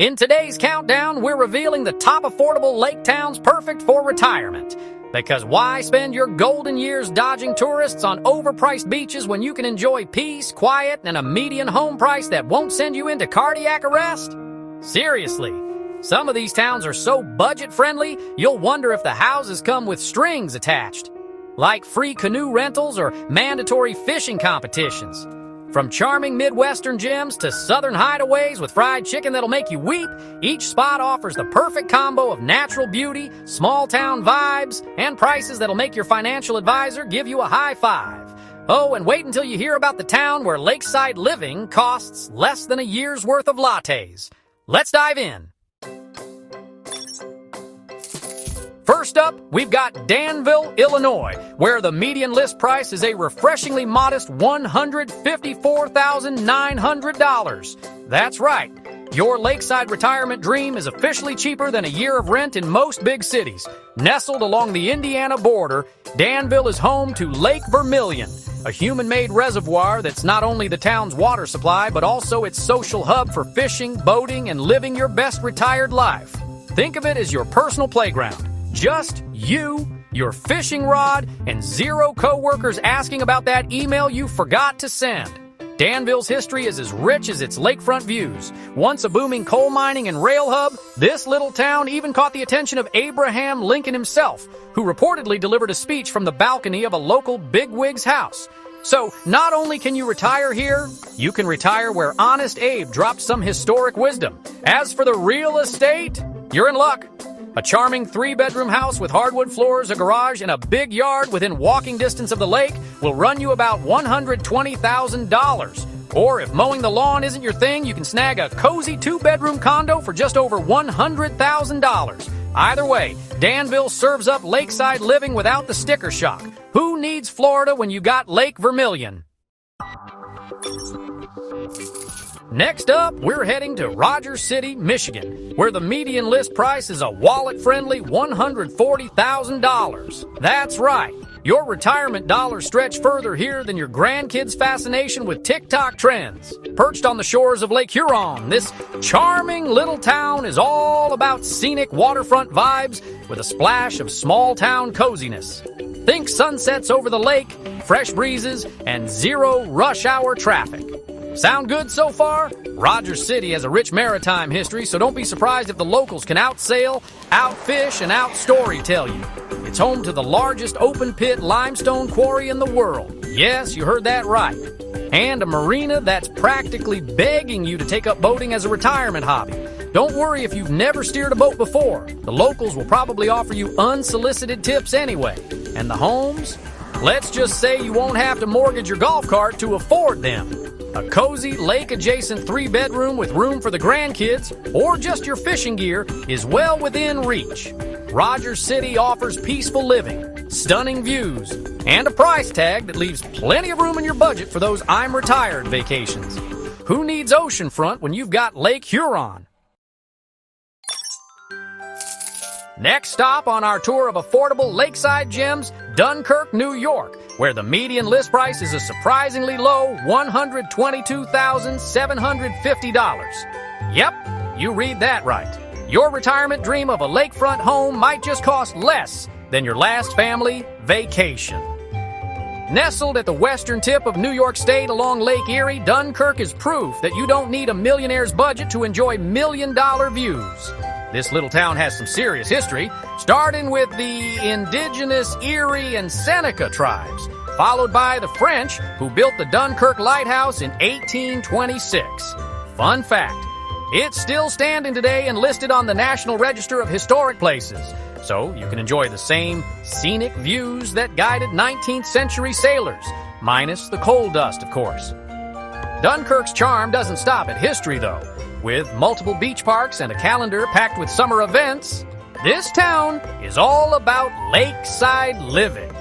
In today's countdown, we're revealing the top affordable lake towns perfect for retirement. Because why spend your golden years dodging tourists on overpriced beaches when you can enjoy peace, quiet, and a median home price that won't send you into cardiac arrest? Seriously, some of these towns are so budget-friendly, you'll wonder if the houses come with strings attached. Like free canoe rentals or mandatory fishing competitions. From charming Midwestern gems to southern hideaways with fried chicken that'll make you weep, each spot offers the perfect combo of natural beauty, small-town vibes, and prices that'll make your financial advisor give you a high five. Oh, and wait until you hear about the town where lakeside living costs less than a year's worth of lattes. Let's dive in. First up, we've got Danville, Illinois, where the median list price is a refreshingly modest $154,900. That's right. Your lakeside retirement dream is officially cheaper than a year of rent in most big cities. Nestled along the Indiana border, Danville is home to Lake Vermilion, a human-made reservoir that's not only the town's water supply, but also its social hub for fishing, boating, and living your best retired life. Think of it as your personal playground. Just you, your fishing rod, and zero co-workers asking about that email you forgot to send. Danville's history is as rich as its lakefront views. Once a booming coal mining and rail hub, this little town even caught the attention of Abraham Lincoln himself, who reportedly delivered a speech from the balcony of a local bigwig's house. So, not only can you retire here, you can retire where Honest Abe dropped some historic wisdom. As for the real estate, you're in luck. A charming 3-bedroom house with hardwood floors, a garage, and a big yard within walking distance of the lake will run you about $120,000. Or if mowing the lawn isn't your thing, you can snag a cozy 2-bedroom condo for just over $100,000. Either way, Danville serves up lakeside living without the sticker shock. Who needs Florida when you got Lake Vermilion? Next up, we're heading to Rogers City, Michigan, where the median list price is a wallet-friendly $140,000. That's right. Your retirement dollars stretch further here than your grandkids' fascination with TikTok trends. Perched on the shores of Lake Huron, this charming little town is all about scenic waterfront vibes with a splash of small-town coziness. Think sunsets over the lake, fresh breezes, and zero rush-hour traffic. Sound good so far? Rogers City has a rich maritime history, so don't be surprised if the locals can outsail, outfish, and out-storytell you. It's home to the largest open-pit limestone quarry in the world. Yes, you heard that right. And a marina that's practically begging you to take up boating as a retirement hobby. Don't worry if you've never steered a boat before. The locals will probably offer you unsolicited tips anyway. And the homes? Let's just say you won't have to mortgage your golf cart to afford them. A cozy, lake-adjacent 3-bedroom with room for the grandkids, or just your fishing gear, is well within reach. Rogers City offers peaceful living, stunning views, and a price tag that leaves plenty of room in your budget for those I'm retired vacations. Who needs oceanfront when you've got Lake Huron? Next stop on our tour of affordable lakeside gems, Dunkirk, New York, where the median list price is a surprisingly low $122,750. Yep, you read that right. Your retirement dream of a lakefront home might just cost less than your last family vacation. Nestled at the western tip of New York State along Lake Erie, Dunkirk is proof that you don't need a millionaire's budget to enjoy million-dollar views. This little town has some serious history, starting with the indigenous Erie and Seneca tribes, followed by the French, who built the Dunkirk Lighthouse in 1826. Fun fact, it's still standing today and listed on the National Register of Historic Places, so you can enjoy the same scenic views that guided 19th century sailors, minus the coal dust, of course. Dunkirk's charm doesn't stop at history, though. With multiple beach parks and a calendar packed with summer events, this town is all about lakeside living.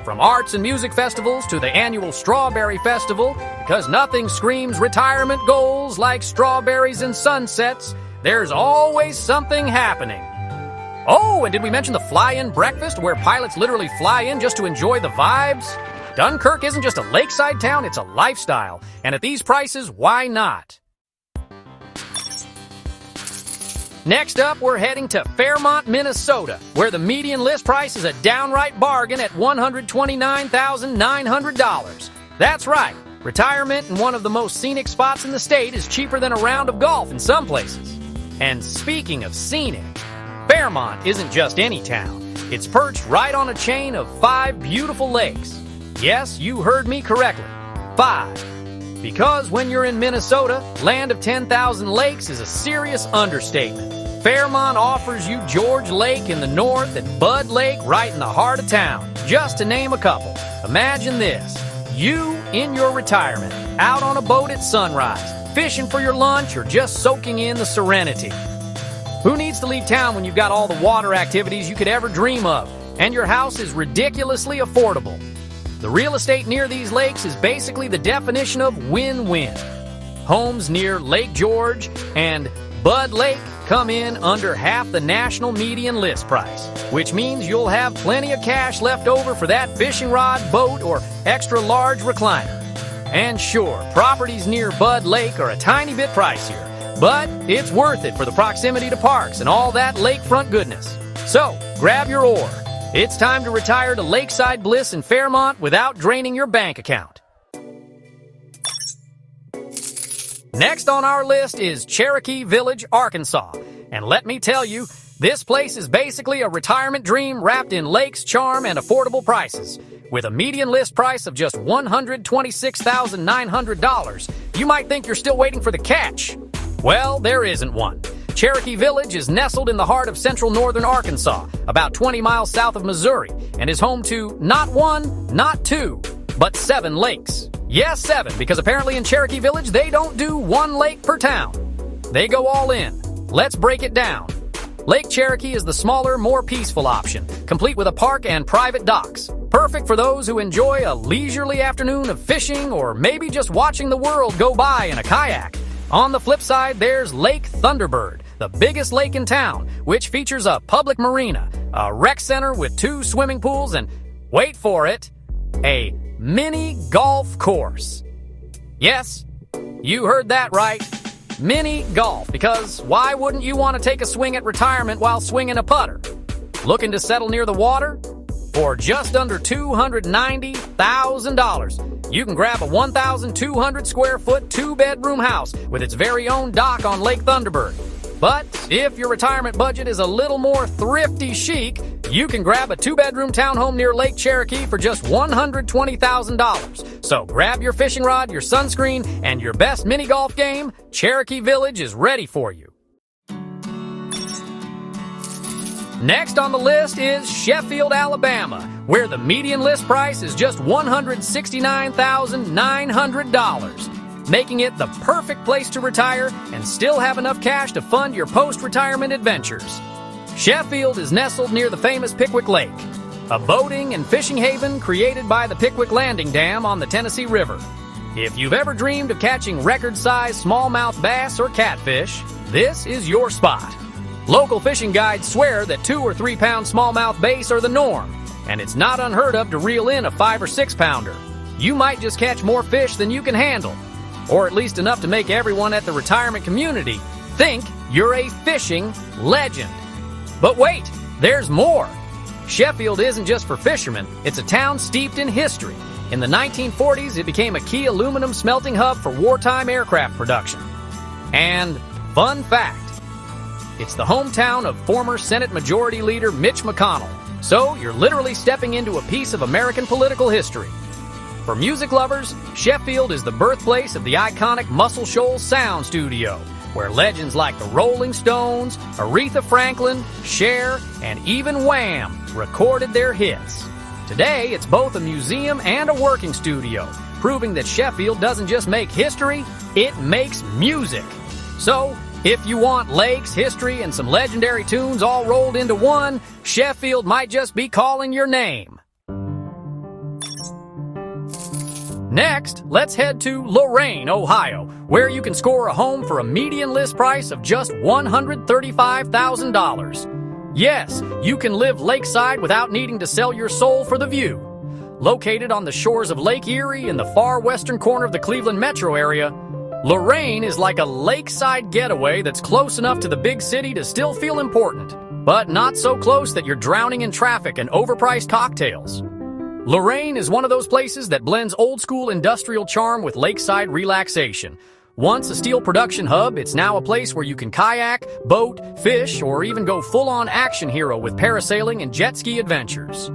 From arts and music festivals to the annual Strawberry Festival, because nothing screams retirement goals like strawberries and sunsets, there's always something happening. Oh, and did we mention the fly-in breakfast where pilots literally fly in just to enjoy the vibes? Dunkirk isn't just a lakeside town, it's a lifestyle. And at these prices, why not? Next up, we're heading to Fairmont, Minnesota, where the median list price is a downright bargain at $129,900. That's right, retirement in one of the most scenic spots in the state is cheaper than a round of golf in some places. And speaking of scenic, Fairmont isn't just any town. It's perched right on a chain of 5 beautiful lakes. Yes, you heard me correctly, 5. Because when you're in Minnesota, land of 10,000 lakes is a serious understatement. Fairmont offers you George Lake in the north and Bud Lake right in the heart of town, just to name a couple. Imagine this, you in your retirement, out on a boat at sunrise, fishing for your lunch or just soaking in the serenity. Who needs to leave town when you've got all the water activities you could ever dream of, and your house is ridiculously affordable? The real estate near these lakes is basically the definition of win-win. Homes near Lake George and Bud Lake come in under half the national median list price, which means you'll have plenty of cash left over for that fishing rod, boat, or extra large recliner. And sure, properties near Bud Lake are a tiny bit pricier, but it's worth it for the proximity to parks and all that lakefront goodness. So, grab your oar. It's time to retire to lakeside bliss in Fairmont without draining your bank account. Next on our list is Cherokee Village, Arkansas. And let me tell you, this place is basically a retirement dream wrapped in lakes, charm, and affordable prices. With a median list price of just $126,900, you might think you're still waiting for the catch. Well, there isn't one. Cherokee Village is nestled in the heart of central northern Arkansas, about 20 miles south of Missouri, and is home to not 1, not 2, but 7 lakes. Yes, 7, because apparently in Cherokee Village they don't do 1 lake per town. They go all in. Let's break it down. Lake Cherokee is the smaller, more peaceful option, complete with a park and private docks. Perfect for those who enjoy a leisurely afternoon of fishing or maybe just watching the world go by in a kayak. On the flip side, there's Lake Thunderbird, the biggest lake in town, which features a public marina, a rec center with 2 swimming pools, and, wait for it, a mini golf course. Yes, you heard that right. Mini golf, because why wouldn't you want to take a swing at retirement while swinging a putter? Looking to settle near the water? For just under $290,000, you can grab a 1,200 square foot 2-bedroom house with its very own dock on Lake Thunderbird. But if your retirement budget is a little more thrifty chic, you can grab a 2-bedroom townhome near Lake Cherokee for just $120,000. So grab your fishing rod, your sunscreen, and your best mini golf game. Cherokee Village is ready for you. Next on the list is Sheffield, Alabama, where the median list price is just $169,900, making it the perfect place to retire and still have enough cash to fund your post-retirement adventures. Sheffield is nestled near the famous Pickwick Lake, a boating and fishing haven created by the Pickwick Landing Dam on the Tennessee River. If you've ever dreamed of catching record-sized smallmouth bass or catfish, this is your spot. Local fishing guides swear that 2 or 3 pound smallmouth bass are the norm, and it's not unheard of to reel in a 5 or 6 pounder. You might just catch more fish than you can handle, or at least enough to make everyone at the retirement community think you're a fishing legend. But wait, there's more. Sheffield isn't just for fishermen, it's a town steeped in history. In the 1940s, it became a key aluminum smelting hub for wartime aircraft production. And fun fact, it's the hometown of former Senate Majority Leader Mitch McConnell, so you're literally stepping into a piece of American political history. For music lovers, Sheffield is the birthplace of the iconic Muscle Shoals Sound Studio, where legends like the Rolling Stones, Aretha Franklin, Cher, and even Wham! Recorded their hits. Today, it's both a museum and a working studio, proving that Sheffield doesn't just make history, it makes music. So, if you want lakes, history, and some legendary tunes all rolled into one, Sheffield might just be calling your name. Next, let's head to Lorraine, Ohio, where you can score a home for a median list price of just $135,000. Yes, you can live lakeside without needing to sell your soul for the view. Located on the shores of Lake Erie in the far western corner of the Cleveland metro area, Lorraine is like a lakeside getaway that's close enough to the big city to still feel important, but not so close that you're drowning in traffic and overpriced cocktails. Lorraine is one of those places that blends old-school industrial charm with lakeside relaxation. Once a steel production hub, it's now a place where you can kayak, boat, fish, or even go full-on action hero with parasailing and jet ski adventures.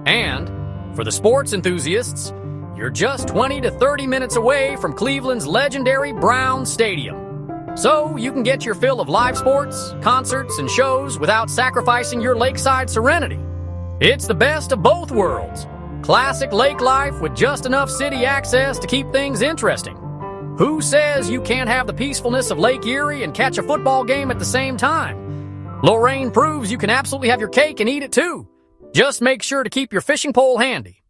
And, for the sports enthusiasts, you're just 20 to 30 minutes away from Cleveland's legendary Brown Stadium. So you can get your fill of live sports, concerts, and shows without sacrificing your lakeside serenity. It's the best of both worlds. Classic lake life with just enough city access to keep things interesting. Who says you can't have the peacefulness of Lake Erie and catch a football game at the same time? Lorraine proves you can absolutely have your cake and eat it too. Just make sure to keep your fishing pole handy.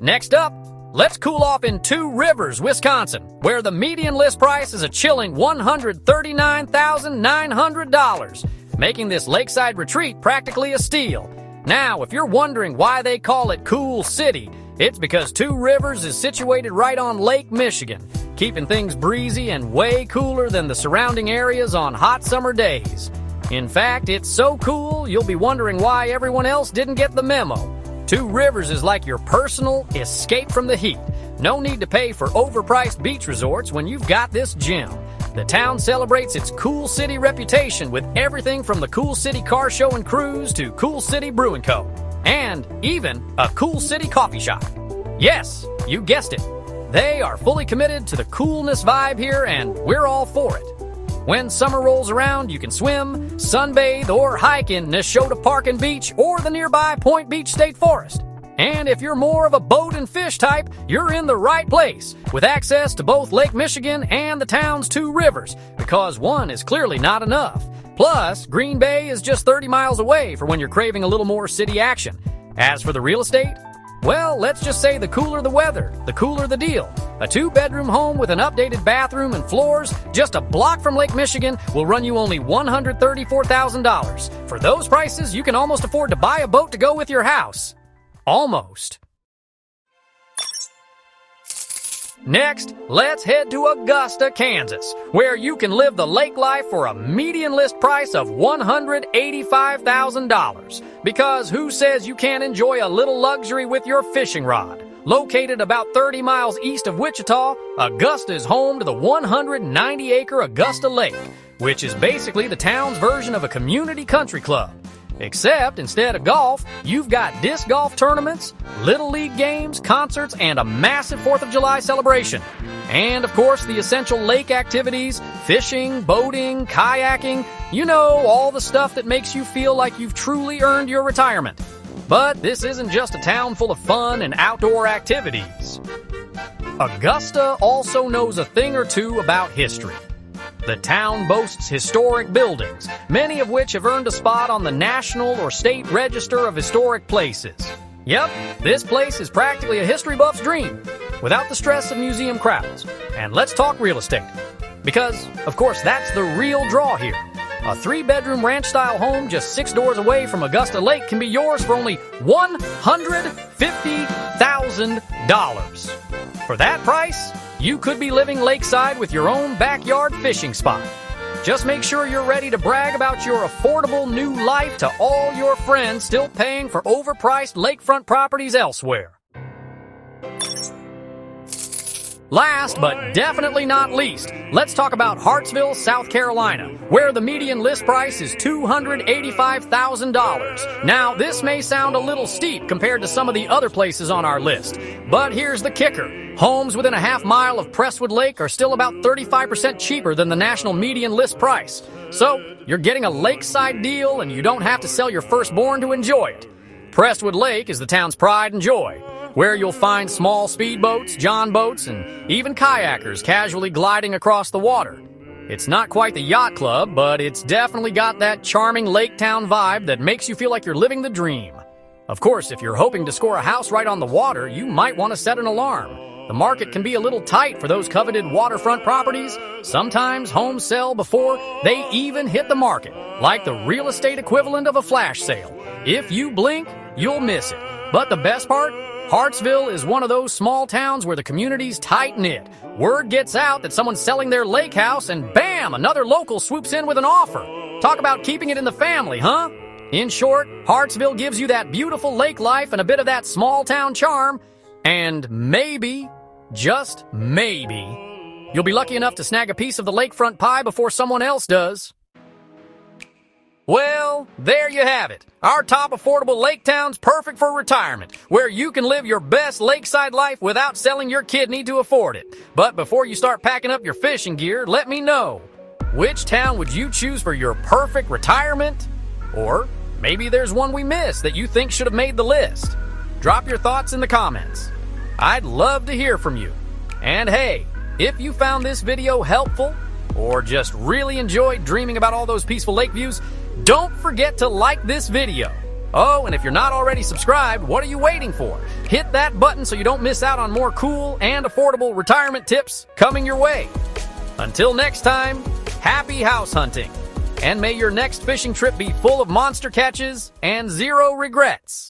Next up, let's cool off in Two Rivers, Wisconsin, where the median list price is a chilling $139,900, making this lakeside retreat practically a steal. Now, if you're wondering why they call it Cool City, it's because Two Rivers is situated right on Lake Michigan, keeping things breezy and way cooler than the surrounding areas on hot summer days. In fact, it's so cool, you'll be wondering why everyone else didn't get the memo. Two Rivers is like your personal escape from the heat. No need to pay for overpriced beach resorts when you've got this gem. The town celebrates its Cool City reputation with everything from the Cool City Car Show and Cruise to Cool City Brewing Co. And even a Cool City coffee shop. Yes, you guessed it. They are fully committed to the coolness vibe here, and we're all for it. When summer rolls around, you can swim, sunbathe, or hike in Neshota Park and Beach or the nearby Point Beach State Forest. And if you're more of a boat and fish type, you're in the right place, with access to both Lake Michigan and the town's Two Rivers, because one is clearly not enough. Plus, Green Bay is just 30 miles away for when you're craving a little more city action. As for the real estate, well, let's just say the cooler the weather, the cooler the deal. A 2-bedroom home with an updated bathroom and floors just a block from Lake Michigan will run you only $134,000. For those prices, you can almost afford to buy a boat to go with your house. Almost. Next, let's head to Augusta, Kansas, where you can live the lake life for a median list price of $185,000. Because who says you can't enjoy a little luxury with your fishing rod? Located about 30 miles east of Wichita, Augusta is home to the 190-acre Augusta Lake, which is basically the town's version of a community country club. Except, instead of golf, you've got disc golf tournaments, Little League games, concerts, and a massive 4th of July celebration. And, of course, the essential lake activities, fishing, boating, kayaking, you know, all the stuff that makes you feel like you've truly earned your retirement. But this isn't just a town full of fun and outdoor activities. Augusta also knows a thing or two about history. The town boasts historic buildings, many of which have earned a spot on the National or State Register of Historic Places. Yep, this place is practically a history buff's dream, without the stress of museum crowds. And let's talk real estate. Because, of course, that's the real draw here. A 3-bedroom ranch-style home just 6 doors away from Augusta Lake can be yours for only $150,000. For that price, you could be living lakeside with your own backyard fishing spot. Just make sure you're ready to brag about your affordable new life to all your friends still paying for overpriced lakefront properties elsewhere. Last, but definitely not least, let's talk about Hartsville, South Carolina, where the median list price is $285,000. Now, this may sound a little steep compared to some of the other places on our list, but here's the kicker. Homes within a half-mile of Presswood Lake are still about 35% cheaper than the national median list price. So, you're getting a lakeside deal and you don't have to sell your firstborn to enjoy it. Presswood Lake is the town's pride and joy, where you'll find small speedboats, john boats, and even kayakers casually gliding across the water. It's not quite the yacht club, but it's definitely got that charming lake town vibe that makes you feel like you're living the dream. Of course, if you're hoping to score a house right on the water, you might want to set an alarm. The market can be a little tight for those coveted waterfront properties. Sometimes homes sell before they even hit the market, like the real estate equivalent of a flash sale. If you blink, you'll miss it. But the best part? Hartsville is one of those small towns where the community's tight-knit. Word gets out that someone's selling their lake house and bam, another local swoops in with an offer. Talk about keeping it in the family, huh? In short, Hartsville gives you that beautiful lake life and a bit of that small-town charm, and maybe, just maybe, you'll be lucky enough to snag a piece of the lakefront pie before someone else does. Well, there you have it. Our top affordable lake town's perfect for retirement, where you can live your best lakeside life without selling your kidney to afford it. But before you start packing up your fishing gear, let me know. Which town would you choose for your perfect retirement? Or maybe there's one we missed that you think should have made the list. Drop your thoughts in the comments. I'd love to hear from you. And hey, if you found this video helpful, or just really enjoyed dreaming about all those peaceful lake views, don't forget to like this video. Oh, and if you're not already subscribed, what are you waiting for? Hit that button so you don't miss out on more cool and affordable retirement tips coming your way. Until next time, happy house hunting. And may your next fishing trip be full of monster catches and zero regrets.